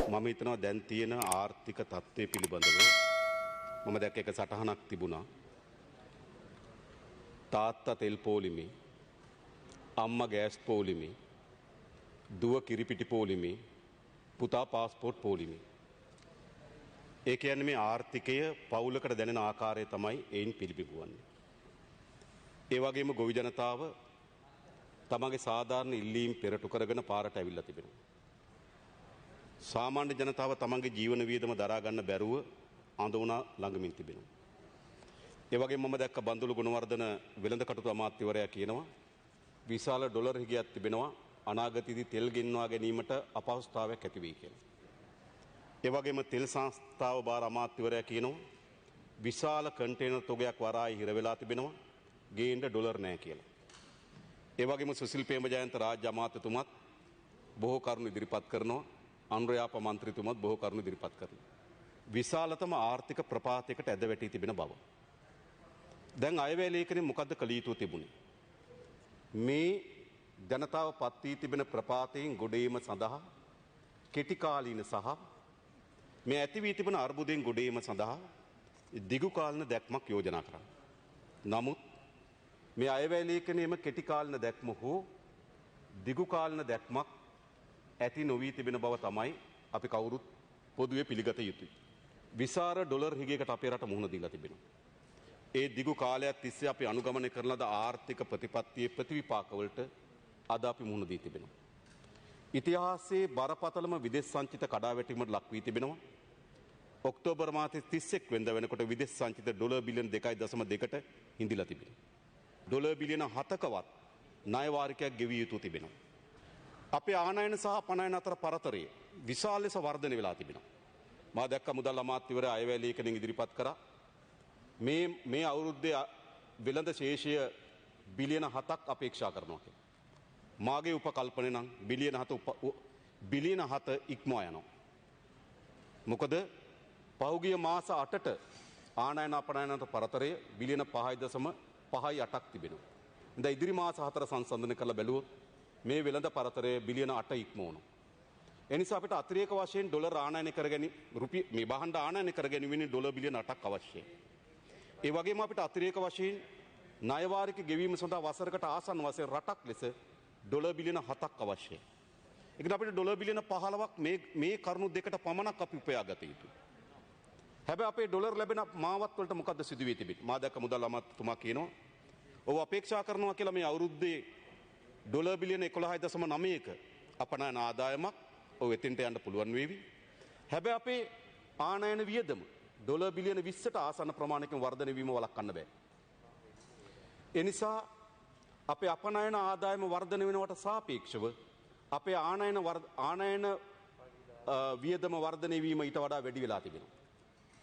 මම හිතනවා දැන් තියෙන ආර්ථික තත්ත්වය පිළිබඳව මම දැක්ක එක සටහනක් තිබුණා. තාත්තා තෙල් පෝලිමේ, අම්මා ගෑස් පෝලිමේ, දුව කිරිපිටි පෝලිමේ, පුතා පාස්පෝර්ට් පෝලිමේ. ඒ කියන්නේ මේ ආර්ථිකය පවුලකට දැනෙන ආකාරය තමයි එයින් පිළිබිඹුවන්නේ. ඒ වගේම ගොවි ජනතාව තමගේ සාධාරණ ඉල්ලීම් පෙරටු කරගෙන පාරට ඇවිල්ලා තිබෙනවා. සාමාන්‍ය ජනතාව තමන්ගේ ජීවන වියදම දරා ගන්න බැරුව අඳුනා ළඟමින් තිබෙනවා. ඒ වගේම මම දැක්ක බන්දුලු ගුණවර්ධන වෙළඳ කටයුතු අමාත්‍යවරයා කියනවා විශාල ඩොලර් හිගයක් තිබෙනවා අනාගතයේදී තෙල් ගෙන්වා ගැනීමට අපහසුතාවයක් ඇති වෙයි කියලා. ඒ වගේම තෙල් සංස්ථාව බාර අමාත්‍යවරයා කියනවා විශාල කන්ටේනර් තොගයක් වරායි හිර වෙලා තිබෙනවා ගේන්න ඩොලර් නැහැ කියලා. ඒ වගේම සුසිල් ප්‍රේමජයන්ත රාජ්‍ය අමාත්‍යතුමත් බොහෝ කරුණු ඉදිරිපත් කරනවා. අනුරයාප මන්ත්‍රීතුමත් බොහෝ කරුණු ඉදිරිපත් කරනවා. විශාලතම ආර්ථික ප්‍රපාතයකට ඇද වැටී තිබෙන බව. දැන් අයවැය ලේඛනයේ මොකද්ද කළ යුතු තිබුණේ? මේ ජනතාව පත් වී තිබෙන ප්‍රපාතයෙන් ගොඩේම සඳහා කෙටි කාලීන සහ මේ ඇති වී තිබෙන අර්බුදයෙන් ගොඩේම සඳහා දිගු කාලීන දැක්මක් යෝජනා කරා. නමුත් මේ අයවැය ලේඛනයේම කෙටි කාලීන දැක්ම හෝ දිගු කාලීන දැක්මක් ඇති නොවී තිබෙන බව තමයි අපි කවුරුත් පොදුවේ පිළිගත යුතුයි. විශාල ඩොලර් හිගයකට අපේ රට මුහුණ දීලා තිබෙනවා. ඒ දිගු කාලයක් තිස්සේ අපි අනුගමනය කරන ලද ආර්ථික ප්‍රතිපත්තියේ ප්‍රතිවිපාකවලට අද අපි මුහුණ දී තිබෙනවා. ඉතිහාසයේ බරපතලම විදේශ සංචිත කඩාවැටීමට ලක් වී තිබෙනවා. ඔක්තෝබර් මාසයේ 31 වෙනිදා වෙනකොට විදේශ සංචිත ඩොලර් බිලියන 2.2කට හිඳිලා තිබෙනවා. ඩොලර් බිලියන 7කවත් ණය වාරිකයක් ගෙවිය යුතු තිබෙනවා. අපේ ආනයන සහ අපනයන අතර පරතරය විශාල ලෙස වර්ධනය වෙලා තිබෙනවා. මා දැක්ක මුදල් අමාත්‍යවරයා අයවැය ලේඛනයෙන් ඉදිරිපත් කරා මේ අවුරුද්දේ වෙළඳ ශේෂය බිලියන 7ක් අපේක්ෂා කරනවා කියලා. මාගේ උපකල්පනය නම් බිලියන 7 ඉක්මවා යනවා. මොකද පහුගිය මාස 8ට ආනයන අපනයන අතර පරතරය බිලියන 5.58ක් තිබෙනවා. දැන් ඉදිරි මාස 4 සංසන්දනය කරලා බැලුවොත් මේ වෙළඳ පරතරය බිලියන 8 ඉක්මවනවා. එනිසා අපිට අතිරේක වශයෙන් ඩොලර් ආනයනය කරගැනීම මේ භාණ්ඩ ආනයනය කරගැනීමේ ඩොලර් බිලියන 8ක් අවශ්‍යයි. ඒ වගේම අපිට අතිරේක වශයෙන් ණය වාරික ගෙවීම සඳහා වසරකට ආසන්න වශයෙන් රටක් ලෙස ඩොලර් බිලියන 7ක් අවශ්‍යයි. ඒකට අපිට ඩොලර් බිලියන 15ක් මේ කරුණු දෙකට පමණක් අපි උපයාගත යුතුයි. හැබැයි අපේ ඩොලර් ලැබෙන මාවත් වලට මොකද්ද සිදු වී තිබෙන්නේ? මා දැක්ක මුදල් අමාත්‍යතුමා කියනවා ඔව් අපේක්ෂා කරනවා කියලා මේ අවුරුද්දේ ඩොලර් බිලියන 11.9ක අපනයන ආදායමක් ඔව් එතෙන්ට යන්න පුළුවන් වේවි. හැබැයි අපේ ආනයන වියදම ඩොලර් බිලියන 20ට ආසන්න ප්‍රමාණයකින් වර්ධනය වීම වළක්වන්න බෑ. ඒ නිසා අපේ අපනයන ආදායම වර්ධනය වෙනවට සාපේක්ෂව අපේ ආනයන වියදම වර්ධනය වීම ඊට වඩා වැඩි වෙලා තිබෙනවා.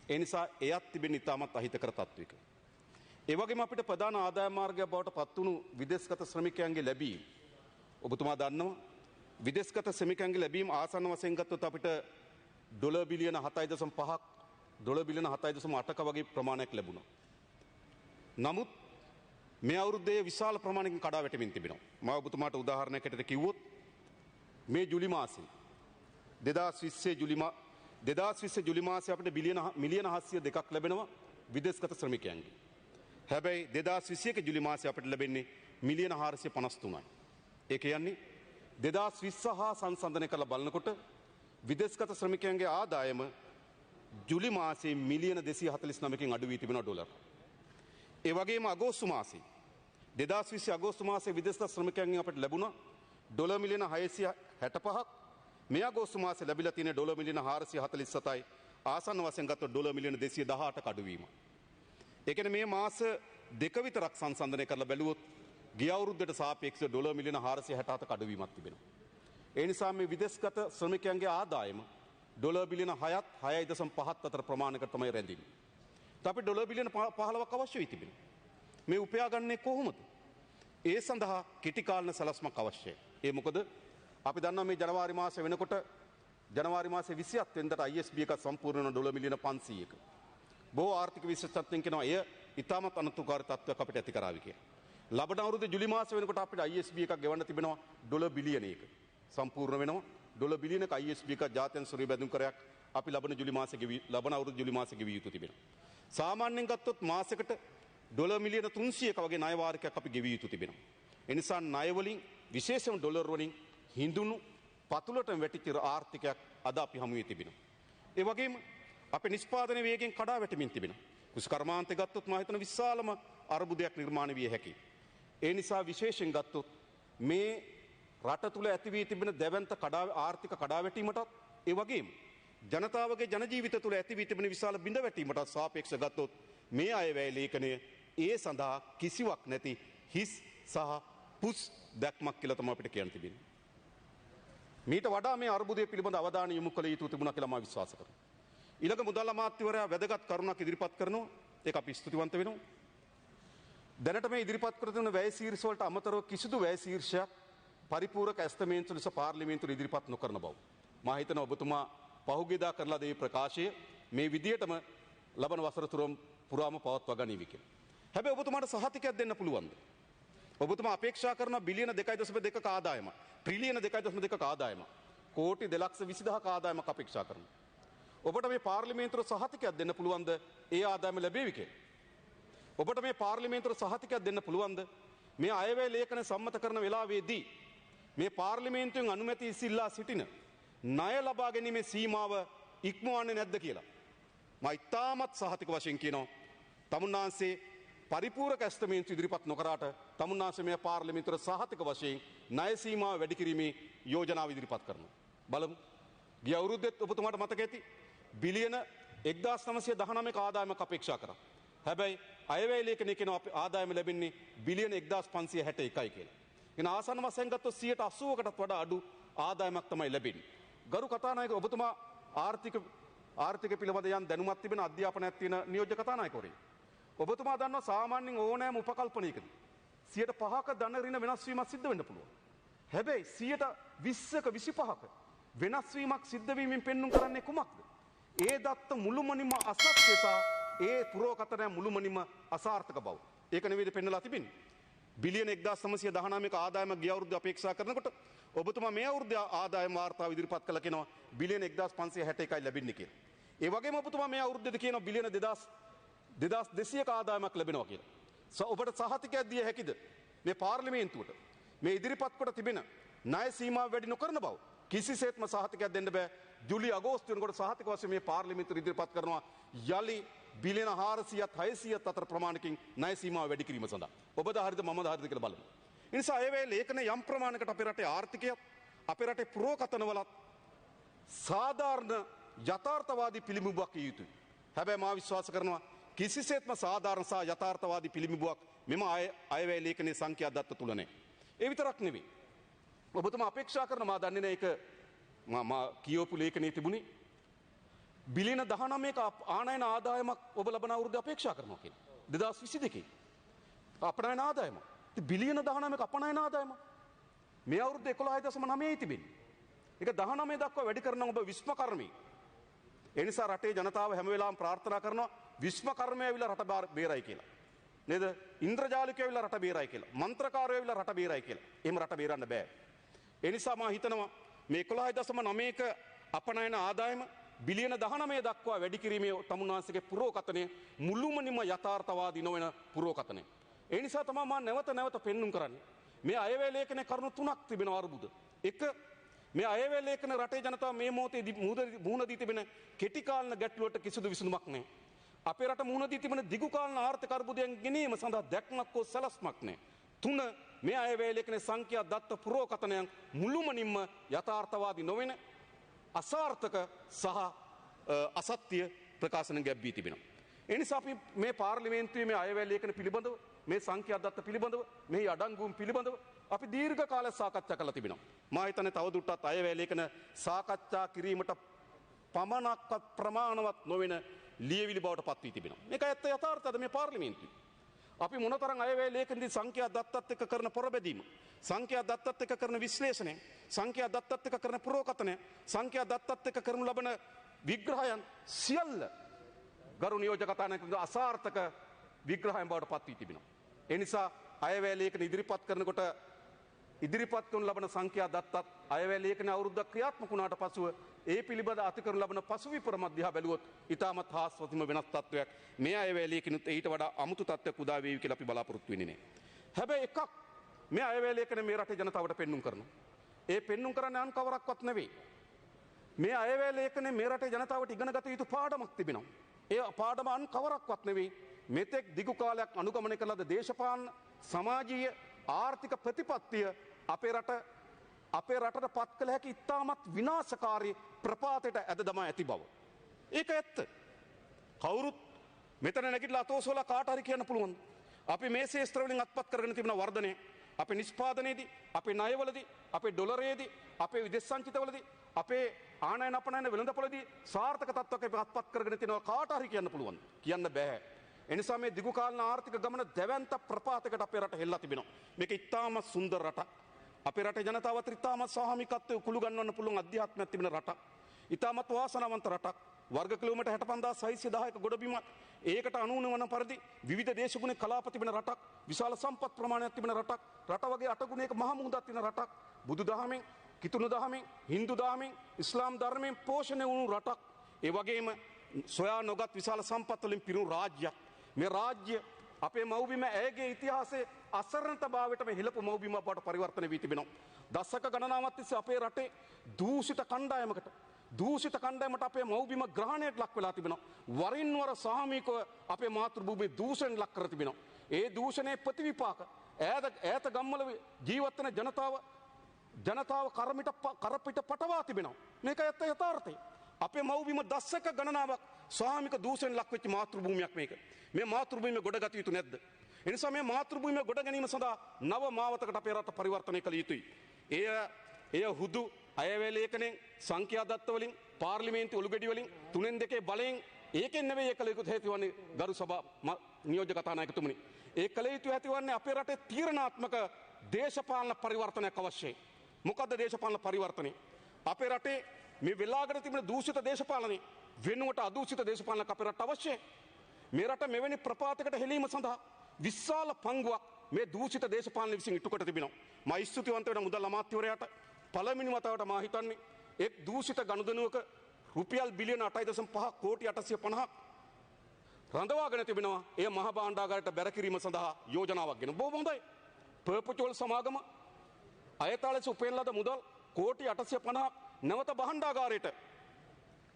ඒ නිසා එයත් තිබෙන ඉතාමත් අහිතකර තත්ත්වයක. ඒ වගේම අපිට ප්‍රධාන ආදායම මාර්ගයක් බවට පත්වුණු විදේශගත ශ්‍රමිකයන්ගේ ලැබීම ඔබතුමා දන්නවා විදේශගත ශ්‍රමිකයන්ගේ ලැබීම ආසන්න වශයෙන් ගත්තොත් අපිට ඩොලර් බිලියන 7.5ක් ඩොලර් බිලියන 7.8ක වගේ ප්‍රමාණයක් ලැබුණා. නමුත් මේ අවුරුද්දේ විශාල ප්‍රමාණයකින් කඩා වැටෙමින් තිබෙනවා. මම ඔබතුමාට උදාහරණයකට කිව්වොත් මේ ජූලි මාසයේ 2020 ජූලි මාසයේ අපිට මිලියන 702ක් ලැබෙනවා විදේශගත ශ්‍රමිකයන්ගේ. හැබැයි 2021 ජූලි මාසයේ අපිට ලැබෙන්නේ මිලියන 453යි. ඒ කියන්නේ 2020 හා සංසන්දනය කරලා බලනකොට විදේශගත ශ්‍රමිකයන්ගේ ආදායම ජූලි මාසයේ මිලියන 249කින් අඩු වී තිබෙනවා ඩොලර්. ඒ වගේම අගෝස්තු මාසයේ 2020 අගෝස්තු මාසයේ විදේශගත ශ්‍රමිකයන්ගෙන් අපිට ලැබුණා ඩොලර් මිලියන 665ක්. මේ අගෝස්තු මාසයේ ලැබිලා තියෙන ඩොලර් මිලියන 447යි. ආසන්න වශයෙන් ගත්තොත් ඩොලර් මිලියන 218ක අඩුවීම. ඒ කියන්නේ මේ මාස දෙක විතරක් සංසන්දනය කරලා බැලුවොත් ගිය අවුරුද්දට සාපේක්ෂව ඩොලර් මිලියන 467ක අඩුවීමක් තිබෙනවා. ඒ නිසා මේ විදේශගත ශ්‍රමිකයන්ගේ ආදායම ඩොලර් බිලියන 6ත් 6.5ත් අතර ප්‍රමාණයකට තමයි රැඳෙන්නේ. අපිට ඩොලර් බිලියන 15ක් අවශ්‍ය වෙයි තිබෙනවා. මේ උපයාගන්නේ කොහොමද? ඒ සඳහා කෙටි කාලීන සැලැස්මක් අවශ්‍යයි. ඒ මොකද අපි දන්නවා මේ ජනවාරි මාසය වෙනකොට ජනවාරි මාසයේ 27 වෙනිදාට ISB එක සම්පූර්ණ වෙන ඩොලර් මිලියන 500ක. බොහෝ ආර්ථික විශේෂඥයන් කියනවා එය ඉතාමත් අනතුරුකාරී තත්ත්වයක් අපිට ඇති කරાવી කියලා. ලබන අවුරුද්දේ ජූලි මාසය වෙනකොට අපිට ISB එකක් ගෙවන්න තිබෙනවා ඩොලර් බිලියන 1. සම්පූර්ණ වෙනවා ඩොලර් බිලියනක ISB එක ජාත්‍යන්තර සොරේ බැඳුම් කරයක් අපි ලබන අවුරුදු ජුලි මාසෙ ගෙවිය යුතු තිබෙනවා. සාමාන්‍යයෙන් ගත්තොත් මාසෙකට ඩොලර් මිලියන 300ක වගේ ණය වාරිකයක් අපි ගෙවිය යුතු තිබෙනවා. ඒ නිසා ණය වලින් විශේෂම ඩොලර් වලින් හිඳුණු පතුලට වැටිච්ච ආර්ථිකයක් අද අපි හමුවේ තිබෙනවා. ඒ වගේම අපේ නිෂ්පාදන වේගයෙන් කඩා වැටෙමින් තිබෙනවා. කුෂ්කර්මාන්තය ගත්තොත් මා හිතන විශාලම අර්බුදයක් නිර්මාණය විය හැකියි. ඒ නිසා විශේෂයෙන් ගත්තොත් මේ රට තුළ ඇති වී තිබෙන දැවැන්ත ආර්ථික කඩාවැටීමටත් ඒ වගේම ජනතාවගේ ජනජීවිත තුළ ඇති වී තිබෙන විශාල බිඳවැටීමටත් සාපේක්ෂව ගත්තොත් මේ අයවැය ලේඛනය ඒ සඳහා කිසිවක් නැති හිස් සහ පුස් දැක්මක් කියලා තමයි අපිට කියන්න තිබෙන්නේ. මීට වඩා මේ අර්බුදය පිළිබඳ අවධානය යොමු කළ යුතු තිබුණා කියලා මම විශ්වාස කරනවා. ඊළඟ මුදල් අමාත්‍යවරයා වැදගත් කරුණක් ඉදිරිපත් කරනවා. ඒක අපි ස්තුතිවන්ත වෙනවා. දැනට මේ ඉදිරිපත් කර තිබෙන වැය ශීර්ෂ වලට අමතරව කිසිදු වැය ශීර්ෂයක් පරිපූර්ණක ඇස්තමේන්තු ලෙස පාර්ලිමේන්තුවේ ඉදිරිපත් නොකරන බව. මම හිතනවා ඔබතුමා පහුගියදා කරලා දේ ප්‍රකාශය මේ විදියටම ලබන වසර පුරාම පවත්වා ගනිවි කියලා. හැබැයි ඔබතුමාට සහතිකයක් දෙන්න පුළුවන්ද? ඔබතුමා අපේක්ෂා කරන බිලියන 2.2ක ආදායම, ට්‍රිලියන 2.2ක ආදායම, කෝටි 2,20,000ක ආදායමක් අපේක්ෂා කරනවා. ඔබට මේ පාර්ලිමේන්තුවට සහතිකයක් දෙන්න පුළුවන්ද ඒ ආදායම ලැබෙවි කියලා? ඔබට මේ පාර්ලිමේන්තුවට සහතිකයක් දෙන්න පුළුවන්ද මේ අයවැය ලේඛන සම්මත කරන වෙලාවේදී මේ පාර්ලිමේන්තුවෙන් අනුමැතිය ඉල්ලා සිටින ණය ලබා ගැනීමේ සීමාව ඉක්මවන්නේ නැද්ද කියලා? මම ඉතාමත් සහතික වශයෙන් කියනවා තමුන්නාන්සේ පරිපූර්ණක ඇස්තමේන්තු ඉදිරිපත් නොකරාට තමුන්නාන්සේ මේ පාර්ලිමේන්තුවට සහතික වශයෙන් ණය සීමාව වැඩි කිරීමේ යෝජනාව ඉදිරිපත් කරනවා. බලමු. ගිය අවුරුද්දෙත් ඔබතුමාට මතක ඇති බිලියන 1919ක ආදායමක් අපේක්ෂා කරා. හැබැයි අයවැය ලේඛනයේ කියන ආදායම ලැබෙන්නේ බිලියන 1561යි කියලා. එන ආසන්න වශයෙන් ගත්තොත් 80%කටත් වඩා අඩු ආදායමක් තමයි ලැබෙන්නේ. ගරු කතානායක ඔබතුමා ආර්ථික පිළිබඳ යම් දැනුමක් තිබෙන අධ්‍යාපනයක් තියෙන නියෝජ්‍ය කතානායකවරයෙක්. ඔබතුමා දන්නවා සාමාන්‍යයෙන් ඕනෑම උපකල්පනයකදී 5%ක ධන ඍණ වෙනස් වීමක් සිද්ධ වෙන්න පුළුවන්. හැබැයි 20%ක 25%ක වෙනස් වීමක් සිද්ධ වීමෙන් පෙන්눔 කරන්නේ කුමක්ද? ඒ දත්ත මුළුමනින්ම අසත්‍ය සහ ඒ පුරෝකථනය මුළුමනින්ම අසාර්ථක බව. ඒක නෙවෙයිද පෙන්වලා තිබෙන්නේ. බිලියන 1919ක ආදායම ගිය අවුරුද්ද අපේක්ෂා කරනකොට ඔබතුමා මේ අවුරුද්ද ආදායම වාර්තාව ඉදිරිපත් කළා කියනවා බිලියන 1561යි ලැබෙන්නේ කියලා. ඒ වගේම ඔබතුමා මේ අවුරුද්දේදී කියනවා බිලියන 2200ක ආදායමක් ලැබෙනවා කියලා. ඔබට සහතිකයක් දිය හැකිද මේ පාර්ලිමේන්තුවට මේ ඉදිරිපත් කොට තිබෙන ණය සීමාව වැඩි නොකරන බව? කිසිසේත්ම සහතිකයක් දෙන්න බෑ. ජූලි අගෝස්තු වෙනකොට සහතික වශයෙන් මේ පාර්ලිමේන්තුව ඉදිරිපත් කරනවා යලි බිලියන 400ත් 600ත් අතර ප්‍රමාණකින් ණය සීමාව වැඩි කිරීම සඳහා. ඔබද හරිද මමද හරිද කියලා බලමු. ඒ නිසා ඒ වෙලේ ලේඛන යම් ප්‍රමාණයකට අපේ රටේ ආර්ථිකයත් අපේ රටේ පුරෝකථනවලත් සාධාරණ යථාර්ථවාදී පිළිඹුවක් විය යුතුයි. හැබැයි මා විශ්වාස කරනවා කිසිසේත්ම සාධාරණ සහ යථාර්ථවාදී පිළිඹුවක් මෙම අයවැය ලේඛනයේ සංඛ්‍යා දත්ත තුල නැහැ. ඒ විතරක් නෙවෙයි. ඔබතුමා අපේක්ෂා කරන මා දන්නේ නැහැ ඒක මම කියවපු ලේඛනයේ තිබුණේ බිලියන 19ක ආනයන ආදායමක් ඔබ ලබන අවුරුද්ද අපේක්ෂා කරනවා කියලා. 2022 අපනයන ආදායම. බිලියන 19ක අපනයන ආදායම. මේ අවුරුද්ද 11.9යි තිබෙන්නේ. ඒක 19 දක්වා වැඩි කරනවා ඔබ විශ්වකර්මී. ඒ නිසා රටේ ජනතාව හැම වෙලාවෙම ප්‍රාර්ථනා කරනවා විශ්වකර්මය ඇවිල්ලා රට බේරයි කියලා. නේද? ඉන්ද්‍රජාලිකය ඇවිල්ලා රට බේරයි කියලා. මන්ත්‍රකාරයෝ ඇවිල්ලා රට බේරයි කියලා. එහෙම රට බේරන්න බෑ. ඒ නිසා මම හිතනවා මේ 11.9ක අපනයන ආදායම බිලියන 19 දක්වා වැඩි කිරීමේ තමුන්වහන්සේගේ පුරෝකථනය මුළුමනින්ම යථාර්ථවාදී නොවන පුරෝකථනය. ඒ නිසා තමයි මම නැවත පෙන්눔 කරන්නේ. මේ අයවැය ලේඛනයේ කරුණු තුනක් තිබෙනවා අරුබුද. එක මේ අයවැය ලේඛන රටේ ජනතාව මේ මොහොතේ මුහුණ දී තිබෙන කෙටි කාලන ගැටලුවට කිසිදු විසඳුමක් නැහැ. අපේ රට මුහුණ දී තිබෙන දිගු කාලන ආර්ථික අර්බුදයන් ගෙනීම සඳහා දැක්මක් හෝ සැලැස්මක් නැහැ. තුන මේ අයවැය ලේඛනයේ සංඛ්‍යා දත්ත පුරෝකථනයන් මුළුමනින්ම යථාර්ථවාදී නොවන අසාර්ථක සහ අසත්‍ය ප්‍රකාශන ගැබ්වී තිබෙනවා. ඒ නිසා අපි මේ පාර්ලිමේන්තුවේ මේ අයවැය ලේඛන පිළිබඳව මේ සංඛ්‍යා දත්ත පිළිබඳව මෙහි අඩංගුම් පිළිබඳව අපි දීර්ඝ කාලයක් සාකච්ඡා කරලා තිබෙනවා. මා හිතන්නේ තවදුරටත් අයවැය ලේඛන සාකච්ඡා කිරීමට පමණක්වත් ප්‍රමාණවත් නොවන ලියවිලි බවට පත් වී තිබෙනවා. මේක ඇත්ත යථාර්ථයද මේ පාර්ලිමේන්තුවේ? අපි මොනතරම් අයවැය ලේඛනදී සංඛ්‍යා දත්තත් එක්ක කරන පොරබැදීම, සංඛ්‍යා දත්තත් එක්ක කරන විශ්ලේෂණය, සංඛ්‍යා දත්තත් එක්ක කරන පුරෝකථනය, සංඛ්‍යා දත්තත් එක්ක කරනු ලබන විග්‍රහයන් සියල්ල ගරු නියෝජක කතානායකතුමා අසාර්ථක විග්‍රහයන් බවට පත් වී තිබෙනවා. ඒ නිසා අයවැය ලේඛන ඉදිරිපත් කරනකොට ඉදිරිපත් කරනු ලබන සංඛ්‍යා දත්තත් අයවැය ලේඛන අවුරුද්දක් ක්‍රියාත්මක වුණාට පසුව ඒ පිළිබඳ අතිකරනු ලබන පසුවිපර මධ්‍යහ බැලුවොත් ඉතාමත් හාස්වතිම වෙනස් තත්වයක් මේ අයවැය ලේඛනුත් ඊට වඩා අමුතු තත්ත්වයක් උදා වේවි කියලා අපි බලාපොරොත්තු වෙන්නේ නැහැ. හැබැයි එකක් මේ අයවැය ලේඛන මේ රටේ ජනතාවට පෙන්눔 කරනවා. ඒ පෙන්눔 කරන්නේ අන් කවරක්වත් නෙවෙයි. මේ අයවැය ලේඛනේ මේ රටේ ජනතාවට ඉගෙන ගත යුතු පාඩමක් තිබෙනවා. ඒ පාඩම අන් කවරක්වත් නෙවෙයි. මෙතෙක් දිගු කාලයක් අනුගමනය කළ ලද දේශපාලන සමාජීය ආර්ථික ප්‍රතිපත්තිය අපේ රටට පත් කළ හැකි ඉතාමත් විනාශකාරී ප්‍රපාතයට ඇද දමා ඇති බව. ඒක ඇත්ත. කවුරුත් මෙතන නැගිටලා අතෝසෝලා කාට හරි කියන්න පුළුවන්. අපි මේ ශේෂ්ත්‍ර වලින් අත්පත් කරගෙන තිබෙන වර්ධනය අපේ නිෂ්පාදනයේදී, අපේ ණයවලදී, අපේ ඩොලරයේදී, අපේ විදේශ සංචිතවලදී, අපේ ආනයන අපනයන වෙළඳපොළදී සාර්ථක තත්ත්වයක් අපි අත්පත් කරගෙන තිනවා කාට හරි කියන්න පුළුවන්. කියන්න බෑ. එනිසා මේ දිගු කාලන ආර්ථික ගමන දැවැන්ත ප්‍රපාතයකට අපේ රට හෙල්ලා තිබෙනවා. මේක ඉතාමත් සුන්දර රටක්. අපේ රටේ ජනතාවත් ඉතාමත් සාහමිකත්වයේ කුළු ගන්නවන්න පුළුවන් අධ්‍යාත්මයක් තිබෙන රටක්. ඉතාමත් වාසනාවන්ත රටක්. වර්ග කිලෝමීටර් 65610ක ගොඩබිමක්. ඒකට අනුවන වන පරිදි විවිධ දේශගුණ කලාප තිබෙන රටක්. විශාල සම්පත් ප්‍රමාණයක් තිබෙන රටක්. රට වගේ අටගුණයක මහ මුහුදක් තියෙන රටක්. බුදු දහමෙන්, කිතුණු දහමෙන්, හින්දු දහමෙන්, ඉස්ලාම් ධර්මයෙන් පෝෂණය වුණු රටක්. ඒ වගේම සොයා නොගත් විශාල සම්පත් වලින් පිරුණු රාජ්‍යයක්. මේ රාජ්‍ය අපේ මව්බිම ඇයගේ ඉතිහාසයේ අසරණතාවයටම හෙළපු මව්බිමක් බවට පරිවර්තනය වී තිබෙනවා. දශක ගණනාවක් තිස්සේ අපේ රටේ දූෂිත කණ්ඩායමට අපේ මව්බිම ග්‍රහණයට ලක් වෙලා තිබෙනවා. වරින් වර සාමීකව අපේ මාතෘභූමිය දූෂණයට ලක් කර තිබෙනවා. ඒ දූෂණයේ ප්‍රතිවිපාක ඈත ගම්වල ජීවත් වෙන ජනතාව කරපිට පටවා තිබෙනවා. මේක ඇත්ත යථාර්ථය. අපේ මව්බිම දශක ගණනාවක් ස්වාමික දූෂණයට ලක් වෙච්ච මාතෘභූමියක් මේක. මේ මාතෘභූමිය ගොඩගත යුතු නැද්ද? එනිසා මේ මාතෘභූමිය ගොඩ ගැනීම සඳහා නව මාවතකට අපේ රට පරිවර්තනය කළ යුතුයි. එය හුදු අයවැය ලේඛනයෙන්, සංඛ්‍යා දත්ත වලින්, පාර්ලිමේන්තු ඔලුගෙඩි වලින්, 3-2 බලයෙන් ඒකෙන් නෙවෙයි ඒ කළ යුතු හේතුවන්නේ ගරු සභා නියෝජ්‍ය කතානායකතුමනි. ඒ කළ යුතු හේතුවන්නේ අපේ රටේ තීරණාත්මක දේශපාලන පරිවර්තනයක් අවශ්‍යයි. මොකද්ද දේශපාලන පරිවර්තනය? අපේ රටේ මේ වෙලාගෙන තිබෙන දූෂිත දේශපාලනය වෙනුවට අදූෂිත දේශපාලනයක් අපේ රට අවශ්‍යයි. මේ රට මෙවැනි ප්‍රපාතයකට හෙළීම සඳහා විශාල පංගුවක් මේ දූෂිත දේශපාලන විසින් ඉටු කොට තිබෙනවා. මා ස්තුතිවන්ත වෙන මුදල් අමාත්‍යවරයාට පළවෙනි වතාවට මා හිතන්නේ එක් දූෂිත ගනුදෙනුවක රුපියල් බිලියන 8.5 කෝටි 850ක් රඳවාගෙන තිබෙනවා. එය මහ භාණ්ඩාගාරයට බැර කිරීම සඳහා යෝජනාවක් ගෙන. බොහොම හොඳයි. පර්පචුවල් සමාගම අයතාලෙස උපයන ලද මුදල් කෝටි 850ක් නැවත භාණ්ඩාගාරයට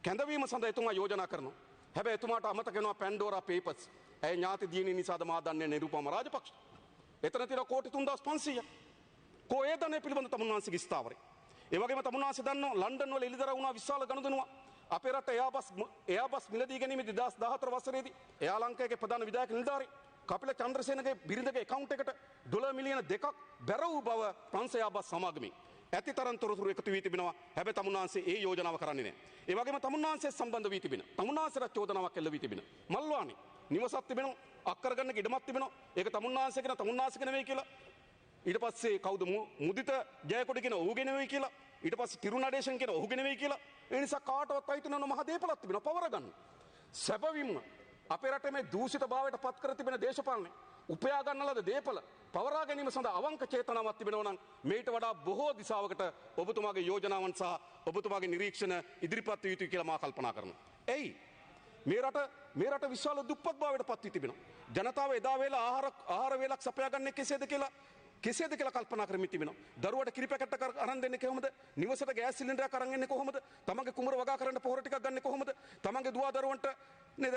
කැඳවීම සඳහා එතුමා යෝජනා කරනවා. හැබැයි එතුමාට අමතක වෙනවා පැන්ඩෝරා පේපර්ස්. ඇය ඥාති දියණිය නිසාද මා දන්නේ නිරූපම රාජපක්ෂ. එතන තියෙන කෝටි 3500ක්. කෝ ඒ ධනෙ පිළිබඳ තමුන්වන්සේගේ ස්ථාවරය. ඒ වගේම තමුන්වන්සේ දන්නවා ලන්ඩන් වල එළිදරව් වුණා විශාල ගනුදෙනුවක්. අපේ රට එයාබස් මිලදී ගැනීමේදී 2014 වසරේදී එයා ලංකාවේ ප්‍රධාන විධායක නිලධාරී කපිල චන්ද්‍රසේනගේ බිරිඳගේ account එකට ඩොලර් මිලියන 2ක් බැර වූ බව ප්‍රංශ එයාබස් සමාගමේ ඇතිතරම් තොරතුරු එකතු වී තිබෙනවා. හැබැයි තමුන්වන්සේ ඒ යෝජනාව කරන්නේ නැහැ. ඒ වගේම තමුන්වන්සේ සම්බන්ධ වී තිබෙන තමුන්වන්සේට චෝදනාවක් එල්ල වී තිබෙන මල්වානේ නිවසක් තිබෙනවා, අක්කර ගන්න ඉඩමක් තිබෙනවා. ඒක තමුන්වන්සේ කියන තමුන්වන්සේ නෙවෙයි කියලා. ඊට පස්සේ කවුද මුදිත ජයකොඩි කියන ඔහුගේ නෙවෙයි කියලා. ඊට පස්සේ තිරුණඩේශන් කියන ඔහුගේ නෙවෙයි කියලා. ඒ නිසා කාටවත් අයිති නොවන මහ දේපලක් තිබෙනවා පවර ගන්න. සැබවින්ම අපේ රටේ මේ දූෂිත භාවයට පත් කර තිබෙන දේශපාලනය උපයා ගන්න ලද දේපල පවරා ගැනීම සඳහා අවංක චේතනාවක් තිබෙනවා නම් මේට වඩා බොහෝ දිශාවකට ඔබතුමාගේ යෝජනාවන් සහ ඔබතුමාගේ නිරීක්ෂණ ඉදිරිපත් විය යුතුයි කියලා මා කල්පනා කරනවා. එයි මේ රට විශාල දුප්පත් භාවයට පත් වී තිබෙනවා. ජනතාව එදා වේලා ආහාර වේලක් සපයා ගන්නේ කෙසේද කියලා කල්පනා කරමින් තිබෙනවා. දරුවට කිරි පැකට් එකක් අරන් දෙන්නේ කොහොමද? නිවසට ගෑස් සිලින්ඩරයක් අරන් එන්නේ කොහොමද? තමන්ගේ කුමර වගා කරන්න පොහොර ටිකක් ගන්නේ කොහොමද? තමන්ගේ දුව දරුවන්ට නේද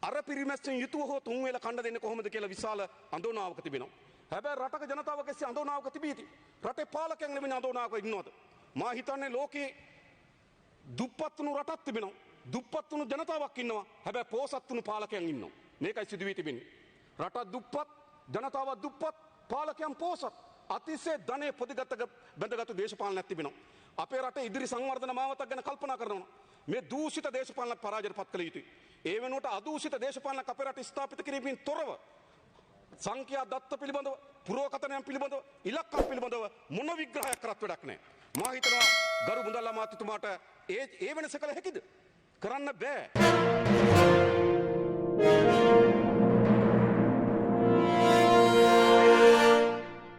අර පිරිමැස්සෙන් යුතුව හෝ තුන් වේල කන්න දෙන්නේ කොහොමද කියලා විශාල අඳෝනාවක තිබෙනවා. හැබැයි රටක ජනතාව කෙසේ අඳෝනාවක තිබීති. රටේ පාලකයන් නෙමෙයි අඳෝනාවක ඉන්නවද? මා හිතන්නේ ලෝකේ දුප්පත් වුණු රටක් තිබෙනවා. දුප්පත් වුණු ජනතාවක් ඉන්නවා. හැබැයි පෝසත් වුණු පාලකයන් ඉන්නවා. මේකයි සිදු වී තිබෙන්නේ. රට දුප්පත්, ජනතාව දුප්පත්, පාලකයන් පෝසත්. අතිශය ධනෙ බැඳගත් දේශපාලනයක් තිබෙනවා. අපේ රටේ ඉදිරි සංවර්ධන මාවතක් ගැන කල්පනා කරනවා. මේ දූෂිත දේශපාලන පරාජයට පත් කළ යුතුයි. ඒ වෙනුවට අදූෂිත දේශපාලනයක් අපේ රට ස්ථාපිත කිරීමෙන් තොරව සංඛ්‍යා දත්ත පිළිබඳව, පුරෝකථනයන් පිළිබඳව, ඉලක්කම් පිළිබඳව මොන විග්‍රහයක් කරත් වැඩක් නැහැ. මා හිතනවා ගරු මුදල් අමාත්‍යතුමාට ඒ වෙනස කළ හැකිද? කරන්න බෑ.